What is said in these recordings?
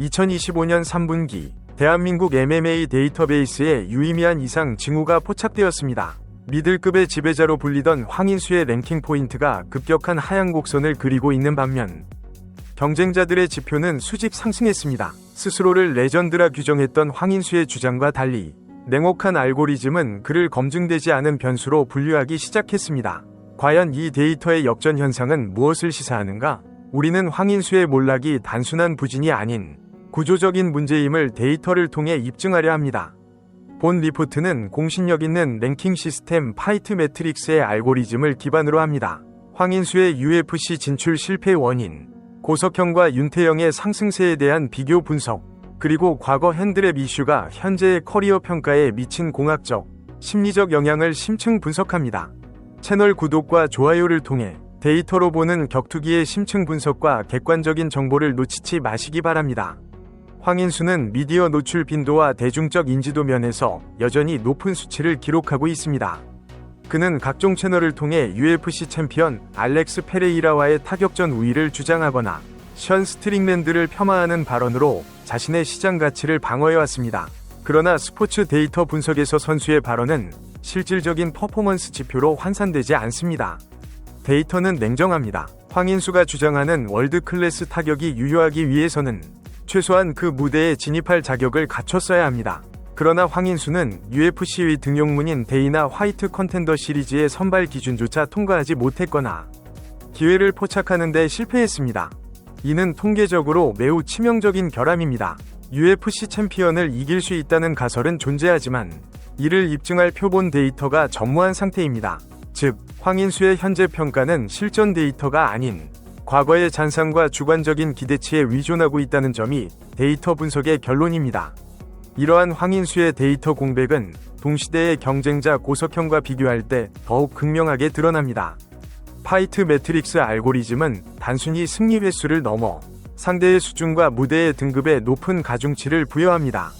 2025년 3분기 대한민국 MMA 데이터베이스에 유의미한 이상 징후가 포착되었습니다. 미들급의 지배자로 불리던 황인수의 랭킹 포인트가 급격한 하향 곡선을 그리고 있는 반면 경쟁자들의 지표는 수직 상승했습니다. 스스로를 레전드라 규정했던 황인수의 주장과 달리 냉혹한 알고리즘은 그를 검증되지 않은 변수로 분류하기 시작했습니다. 과연 이 데이터의 역전 현상은 무엇을 시사하는가? 우리는 황인수의 몰락이 단순한 부진이 아닌 구조적인 문제임을 데이터를 통해 입증하려 합니다. 본 리포트는 공신력 있는 랭킹 시스템 파이트 매트릭스의 알고리즘을 기반으로 합니다. 황인수의 UFC 진출 실패 원인, 고석현과 윤태영의 상승세에 대한 비교 분석, 그리고 과거 핸드랩 이슈가 현재의 커리어 평가에 미친 공학적, 심리적 영향을 심층 분석합니다. 채널 구독과 좋아요를 통해 데이터로 보는 격투기의 심층 분석과 객관적인 정보를 놓치지 마시기 바랍니다. 황인수는 미디어 노출 빈도와 대중적 인지도 면에서 여전히 높은 수치를 기록하고 있습니다. 그는 각종 채널을 통해 UFC 챔피언 알렉스 페레이라와의 타격전 우위를 주장하거나 션 스트링랜드를 폄하하는 발언으로 자신의 시장 가치를 방어해왔습니다. 그러나 스포츠 데이터 분석에서 선수의 발언은 실질적인 퍼포먼스 지표로 환산되지 않습니다. 데이터는 냉정합니다. 황인수가 주장하는 월드 클래스 타격이 유효하기 위해서는 최소한 그 무대에 진입할 자격을 갖췄어야 합니다. 그러나 황인수는 UFC의 등용문인 데이나 화이트 컨텐더 시리즈의 선발 기준조차 통과하지 못했거나 기회를 포착하는 데 실패했습니다. 이는 통계적으로 매우 치명적인 결함입니다. UFC 챔피언을 이길 수 있다는 가설은 존재하지만 이를 입증할 표본 데이터가 전무한 상태입니다. 즉, 황인수의 현재 평가는 실전 데이터가 아닌 과거의 잔상과 주관적인 기대치에 의존하고 있다는 점이 데이터 분석의 결론입니다. 이러한 황인수의 데이터 공백은 동시대의 경쟁자 고석현과 비교할 때 더욱 극명하게 드러납니다. 파이트 매트릭스 알고리즘은 단순히 승리 횟수를 넘어 상대의 수준과 무대의 등급에 높은 가중치를 부여합니다.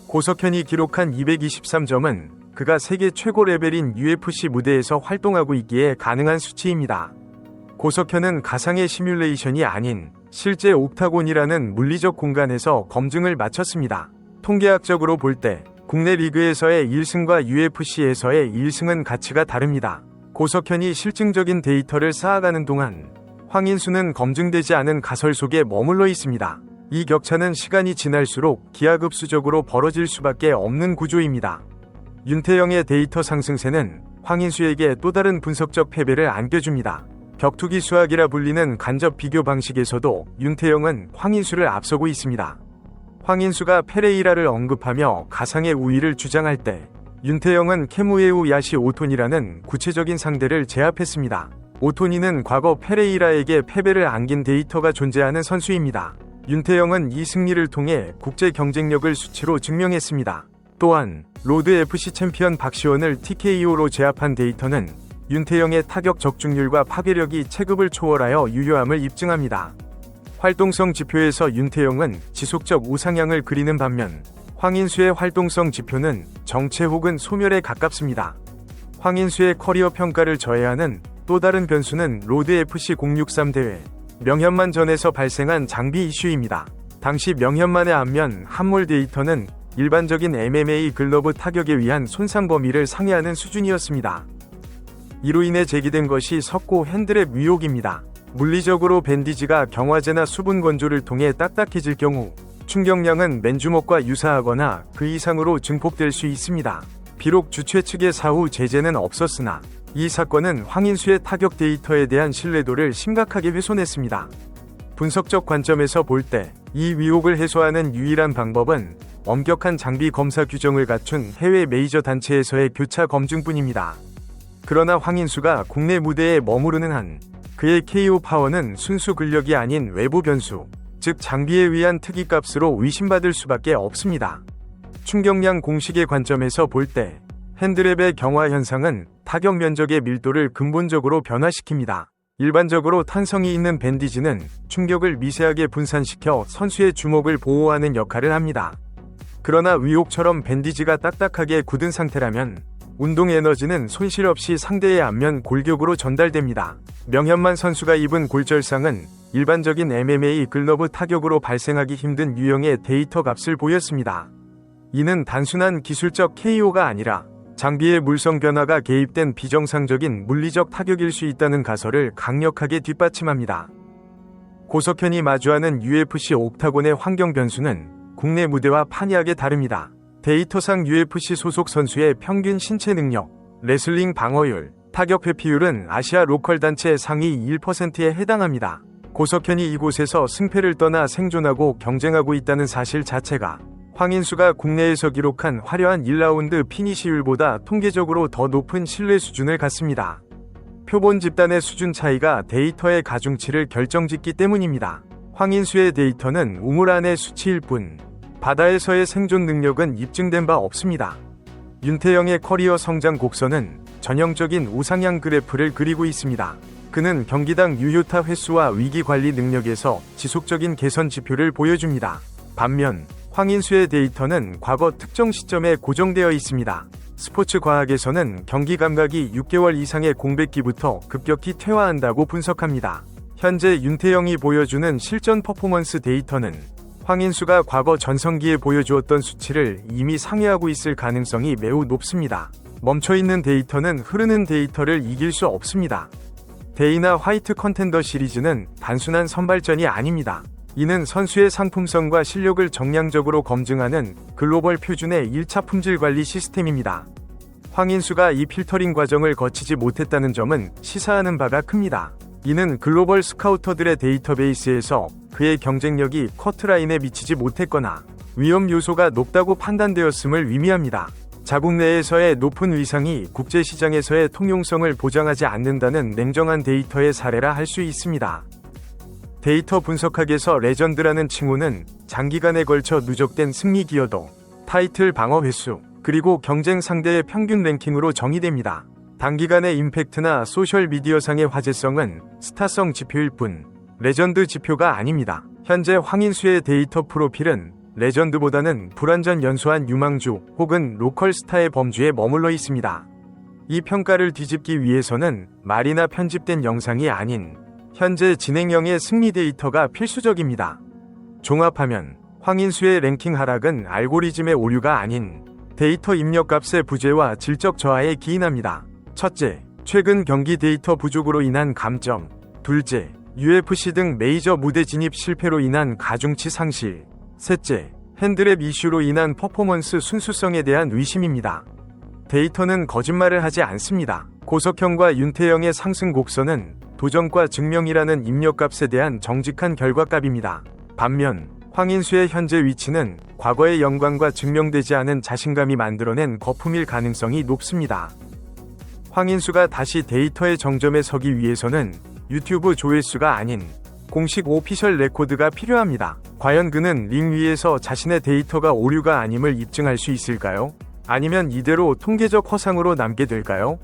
고석현이 기록한 223점은 그가 세계 최고 레벨인 UFC 무대에서 활동하고 있기에 가능한 수치입니다. 고석현은 가상의 시뮬레이션이 아닌 실제 옥타곤이라는 물리적 공간에서 검증을 마쳤습니다. 통계학적으로 볼 때 국내 리그에서의 1승과 UFC에서의 1승은 가치가 다릅니다. 고석현이 실증적인 데이터를 쌓아가는 동안 황인수는 검증되지 않은 가설 속에 머물러 있습니다. 이 격차는 시간이 지날수록 기하급수적으로 벌어질 수밖에 없는 구조입니다. 윤태영의 데이터 상승세는 황인수에게 또 다른 분석적 패배를 안겨줍니다. 격투기 수학이라 불리는 간접 비교 방식에서도 윤태영은 황인수를 앞서고 있습니다. 황인수가 페레이라를 언급하며 가상의 우위를 주장할 때 윤태영은 케무에우 야시 오토니라는 구체적인 상대를 제압했습니다. 오토니는 과거 페레이라에게 패배를 안긴 데이터가 존재하는 선수입니다. 윤태영은 이 승리를 통해 국제 경쟁력을 수치로 증명했습니다. 또한 로드 FC 챔피언 박시원을 TKO로 제압한 데이터는 윤태영의 타격 적중률과 파괴력이 체급을 초월하여 유효함을 입증합니다. 활동성 지표에서 윤태영은 지속적 우상향을 그리는 반면 황인수의 활동성 지표는 정체 혹은 소멸에 가깝습니다. 황인수의 커리어 평가를 저해하는 또 다른 변수는 로드 FC 063 대회 명현만전에서 발생한 장비 이슈입니다. 당시 명현만의 안면 함몰 데이터는 일반적인 MMA 글러브 타격에 의한 손상 범위를 상회하는 수준이었습니다. 이로 인해 제기된 것이 석고 핸드랩 의혹입니다. 물리적으로 밴디지가 경화제나 수분 건조를 통해 딱딱해질 경우 충격량은 맨주먹과 유사하거나 그 이상으로 증폭될 수 있습니다. 비록 주최 측의 사후 제재는 없었으나 이 사건은 황인수의 타격 데이터에 대한 신뢰도를 심각하게 훼손했습니다. 분석적 관점에서 볼 때 이 의혹을 해소하는 유일한 방법은 엄격한 장비 검사 규정을 갖춘 해외 메이저 단체에서의 교차 검증뿐입니다. 그러나 황인수가 국내 무대에 머무르는 한 그의 KO 파워는 순수 근력이 아닌 외부 변수, 즉 장비에 의한 특이값으로 의심받을 수밖에 없습니다. 충격량 공식의 관점에서 볼 때 핸드랩의 경화 현상은 타격 면적의 밀도를 근본적으로 변화시킵니다. 일반적으로 탄성이 있는 밴디지는 충격을 미세하게 분산시켜 선수의 주먹을 보호하는 역할을 합니다. 그러나 의혹처럼 밴디지가 딱딱하게 굳은 상태라면 운동 에너지는 손실 없이 상대의 안면 골격으로 전달됩니다. 명현만 선수가 입은 골절상은 일반적인 MMA 글러브 타격으로 발생하기 힘든 유형의 데이터 값을 보였습니다. 이는 단순한 기술적 KO가 아니라 장비의 물성 변화가 개입된 비정상적인 물리적 타격일 수 있다는 가설을 강력하게 뒷받침합니다. 고석현이 마주하는 UFC 옥타곤의 환경 변수는 국내 무대와 판이하게 다릅니다. 데이터상 UFC 소속 선수의 평균 신체 능력, 레슬링 방어율, 타격 회피율은 아시아 로컬 단체 상위 1%에 해당합니다. 고석현이 이곳에서 승패를 떠나 생존하고 경쟁하고 있다는 사실 자체가 황인수가 국내에서 기록한 화려한 1라운드 피니시율보다 통계적으로 더 높은 신뢰 수준을 갖습니다. 표본 집단의 수준 차이가 데이터의 가중치를 결정짓기 때문입니다. 황인수의 데이터는 우물 안의 수치일 뿐 바다에서의 생존 능력은 입증된 바 없습니다. 윤태영의 커리어 성장 곡선은 전형적인 우상향 그래프를 그리고 있습니다. 그는 경기당 유효타 횟수와 위기 관리 능력에서 지속적인 개선 지표를 보여줍니다. 반면 황인수의 데이터는 과거 특정 시점에 고정되어 있습니다. 스포츠 과학에서는 경기 감각이 6개월 이상의 공백기부터 급격히 퇴화한다고 분석합니다. 현재 윤태영이 보여주는 실전 퍼포먼스 데이터는 황인수가 과거 전성기에 보여주었던 수치를 이미 상회하고 있을 가능성이 매우 높습니다. 멈춰있는 데이터는 흐르는 데이터를 이길 수 없습니다. 데이나 화이트 컨텐더 시리즈는 단순한 선발전이 아닙니다. 이는 선수의 상품성과 실력을 정량적으로 검증하는 글로벌 표준의 1차 품질 관리 시스템입니다. 황인수가 이 필터링 과정을 거치지 못했다는 점은 시사하는 바가 큽니다. 이는 글로벌 스카우터들의 데이터베이스에서 그의 경쟁력이 커트라인에 미치지 못했거나 위험 요소가 높다고 판단되었음을 의미합니다. 자국 내에서의 높은 위상이 국제시장에서의 통용성을 보장하지 않는다는 냉정한 데이터의 사례라 할 수 있습니다. 데이터 분석학에서 레전드라는 칭호는 장기간에 걸쳐 누적된 승리 기여도, 타이틀 방어 횟수, 그리고 경쟁 상대의 평균 랭킹으로 정의됩니다. 단기간의 임팩트나 소셜미디어상의 화제성은 스타성 지표일 뿐 레전드 지표가 아닙니다. 현재 황인수의 데이터 프로필은 레전드보다는 불완전 연소한 유망주 혹은 로컬 스타의 범주에 머물러 있습니다. 이 평가를 뒤집기 위해서는 말이나 편집된 영상이 아닌 현재 진행형의 승리 데이터가 필수적입니다. 종합하면 황인수의 랭킹 하락은 알고리즘의 오류가 아닌 데이터 입력값의 부재와 질적 저하에 기인합니다. 첫째, 최근 경기 데이터 부족으로 인한 감점. 둘째, UFC 등 메이저 무대 진입 실패로 인한 가중치 상실. 셋째, 핸드랩 이슈로 인한 퍼포먼스 순수성에 대한 의심입니다. 데이터는 거짓말을 하지 않습니다. 고석현과 윤태영의 상승 곡선은 도전과 증명이라는 입력값에 대한 정직한 결과값입니다. 반면 황인수의 현재 위치는 과거의 영광과 증명되지 않은 자신감이 만들어낸 거품일 가능성이 높습니다. 황인수가 다시 데이터의 정점에 서기 위해서는 유튜브 조회수가 아닌 공식 오피셜 레코드가 필요합니다. 과연 그는 링 위에서 자신의 데이터가 오류가 아님을 입증할 수 있을까요? 아니면 이대로 통계적 허상으로 남게 될까요?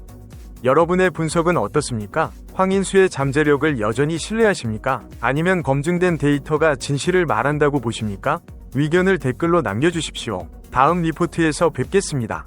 여러분의 분석은 어떻습니까? 황인수의 잠재력을 여전히 신뢰하십니까? 아니면 검증된 데이터가 진실을 말한다고 보십니까? 의견을 댓글로 남겨주십시오. 다음 리포트에서 뵙겠습니다.